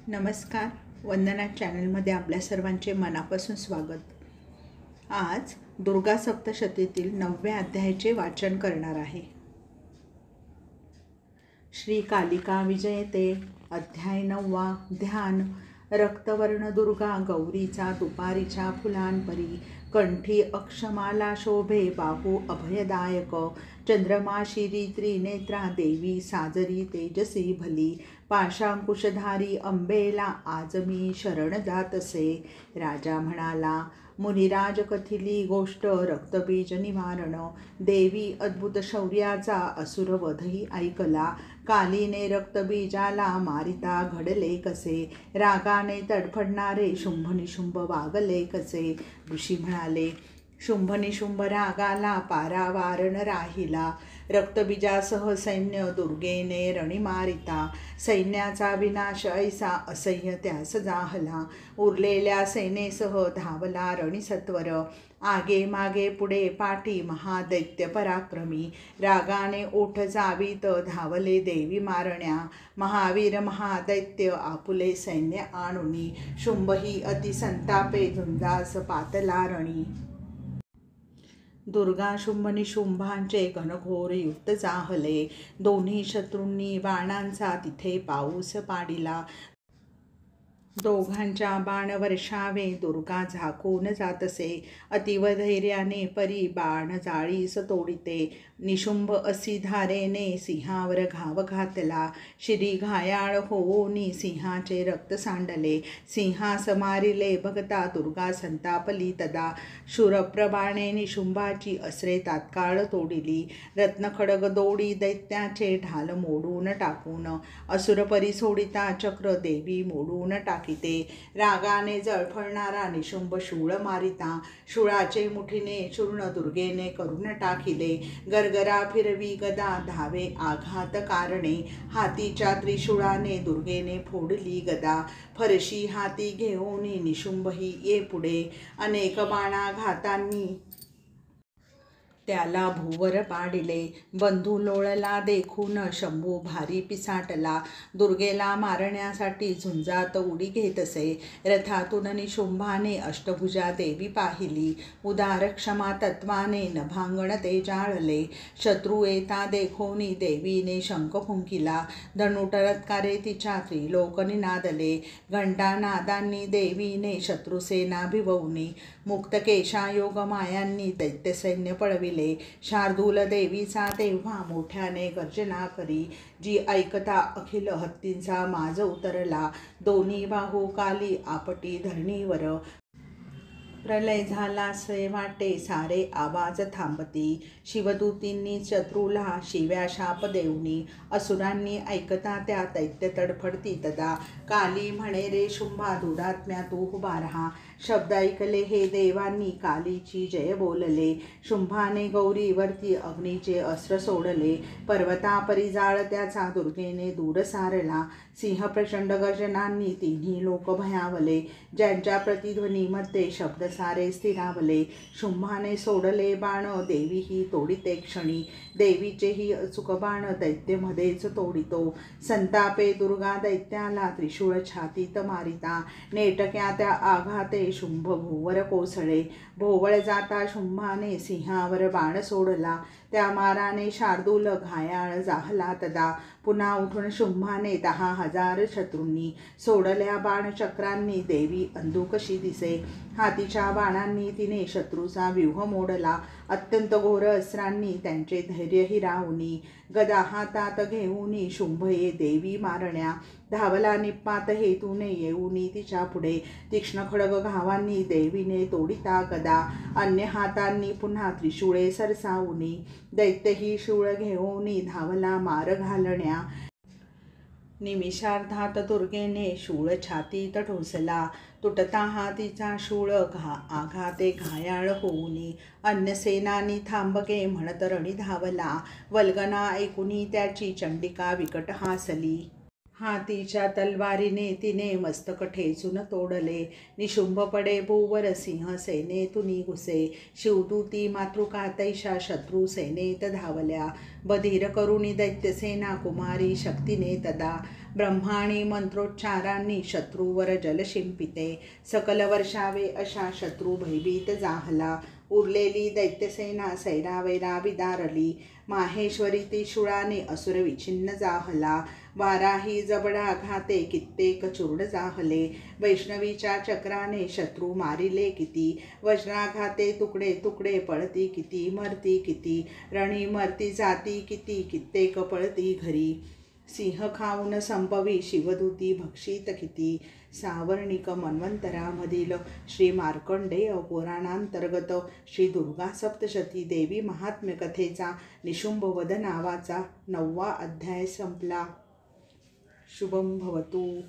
नमस्कार. वंदना चॅनलमध्ये आपल्या सर्वांचे मनापासून स्वागत. आज दुर्गा सप्तशतीतील 9व्या अध्यायाचे वाचन करणार आहे. श्री कालिका विजयते. अध्याय 9. ध्यान. रक्तवर्ण दुर्गा गौरीचा दुपारीच्या फुलांपरी, कंठी अक्षमाला शोभे, बाहू अभयदायक, चंद्रमाशिरी त्रिनेत्रा देवी साजरी तेजसी भली, पाशांकुशधारी अंबेला आज मी शरण जातसे. राजा म्हणाला, मुनिराज कथिली गोष्ट रक्तबीज निवारण, देवी अद्भुत शौर्याचा असुरवधही ऐकला, कालीने रक्तबीजाला मारिता घडले कसे, रागाने तडफडणारे शुंभ निशुंभ वागले कसे. ऋषी म्हणाले, शुंभ निशुंभ रागाला पारावारण राहिला, रक्तबीजासह सैन्य दुर्गेने रणी मारिता, सैन्याचा विनाश ऐसा असह्य त्यास जाहला, उरलेल्या सेनेसह धावला रणीसत्वर, आगे मागे पुढे पाठी महादैत्य पराक्रमी, रागाने ओठ जावीत धावले देवी मारण्या, महावीर महादैत्य आपुले सैन्य आणुनी, शुंभही अतिसंतापे झुंजास पातला रणी. दुर्गा शुंभ निशुंभांचे घनघोर युद्ध जाहले, दोन्ही शत्रूंनी बाणांचा तिथे पाऊस पाडिला, दोघांच्या बाण वर्षावे दुर्गा झाकून जातसे, अतिव धैर्याने परी बाण जाळीस तोडिते, निशुंभ असी धारेने सिंहावर घाव घातला, शिरी घायाळ होऊनी सिंहाचे रक्त सांडले, सिंहास मारिले बघता दुर्गा संतापली तदा, शूरप्रबाणे निशुंभाची अस्रे तात्काळ तोडिली, रत्नखडग दोडी दैत्याचे ढाल मोडून टाकून, असुरपरी सोडिता चक्र देवी मोडून टाकिते, रागाने जळफळणारा निशुंभ शूळ मारिता, शूळाचे मुठीने चूर्ण दुर्गेने करून टाकिले, गरगरा फिरवी गदा धावे आघात कारणे, हातीच्या त्रिशूळाने दुर्गेने फोडली गदा, फरशी हाती घेऊन निशुंभही ये पुढे, अनेक बाणाघातांनी त्याला भूवर पाडिले, बंधू लोळला देखून शंभू भारी पिसाटला, दुर्गेला मारण्यासाठी झुंजात उडी घेतसे, रथातून निशुंभाने अष्टभुजा देवी पाहिली, उदार क्षमा तत्वाने नभांगण ते जाळले, शत्रू येता देखोनी देवीने शंख फुंकिला, धनुटरत्कारे तिच्या त्रिलोक निनादले, घंटा नादांनी देवीने शत्रुसेना भिववनी, मुक्तकेशा योगमायांनी दैत्यसैन्य पळविले, शार्दूल देवीचा तेव्हा मोठ्याने गर्जना करी, जी ऐकता अखिल हत्तींचा माज उतरला, दोन्ही बाहू काली आपटी धरणीवर, प्रलय झालासे वाटे सारे आवाज थांबती, शिवदूतींनी शत्रूला शिव्या शाप देऊनी, असुरांनी ऐकता त्या दैत्य तडफडती तदा, काली म्हणे रे शुंभा दुरात्म्या तू उभा राहा, शब्द ऐकले हे देवांनी कालीची जय बोलले, शुंभाने गौरीवरती अग्नीचे अस्त्र सोडले, पर्वतापरी जाळ त्याचा दुर्गेने दूर सारला, सिंह प्रचंड गर्जनांनी तिन्ही लोक भयावले, ज्यांच्या प्रतिध्वनीमध्ये शब्द सारे स्थिरावले, शुंभाने सोडले बाण देवीही तोडिते क्षणी, देवीचेही अचूक बाण दैत्यमध्येच तोडितो, संतापे दुर्गा दैत्याला त्रिशूळ छातीत मारिता, नेटक्या त्या आघाते शुंभ भूवर कोसळे, भोवळ जाता शुंभाने सिंहावर बाण सोडला, त्या माराने शार्दूल घायाळ जाहला तदा, पुन्हा उठून शुंभाने 10,000 शत्रूंनी सोडल्या बाणचक्रांनी देवी अंधुकशी दिसे, हातीच्या बाणांनी तिने शत्रूचा व्यूह मोडला, अत्यंत घोर अस्त्रांनी त्यांचे धैर्य हिरावूनी, गदा हातात घेऊनी शुंभ ये देवी मारण्या, धावला निपात हेतूने येऊनी तिच्या पुढे, तीक्ष्ण खडग घावांनी देवीने तोडिता गदा, अन्य हातांनी पुन्हा त्रिशूळे सरसावूनी, दैत्यही शूळ घेऊनी धावला मार घालण्या, निमिषार्धात दुर्गेने शूळ छातीत ठोसला, तुटता हातीचा शूळ आघाते घायाळ होऊनी, अन्य सेनानी थांबगे म्हणत रणी धावला, वल्गना ऐकुनी त्याची चंडिका विकट हासली, हातीच्या तलवारीने तिने मस्तक ठेचून तोडले, निशुंभ पडे भूवर सिंह सेनेतुनी घुसे, शिवदूती मातृका तैशा शत्रू सेनेत धावल्या, बधीर करुणी दैत्यसेना कुमारी शक्तीने तदा, ब्रह्माणी मंत्रोच्चारांनी शत्रूवर जल शिंपिते. सकल वर्षावे अशा शत्रू भयभीत जाहला. उरलेली दैत्यसेना सैरावैरा विदारली. माहेश्वरी त्रिशूळाने असुर विछिन्न जाहला. वाराही जबडा घाते कित्येक चूर्ण जाहले. वैष्णवीच्या चक्राने शत्रू मारिले किती. वज्राघाते तुकडे तुकडे पळती किती. मरती किती रणी मरती जाती किती. कित्येक पळती घरी. सिंह खाऊन संपवी शिवदूती भक्षित किती. सावर्णिक मन्वंतरामधील श्री मार्कंडेय पुराणांतर्गत श्री दुर्गा सप्तशती देवी महात्म्य कथेचा निशुंभवध नावाचा 9वा अध्याय संपला. शुभम भवतु.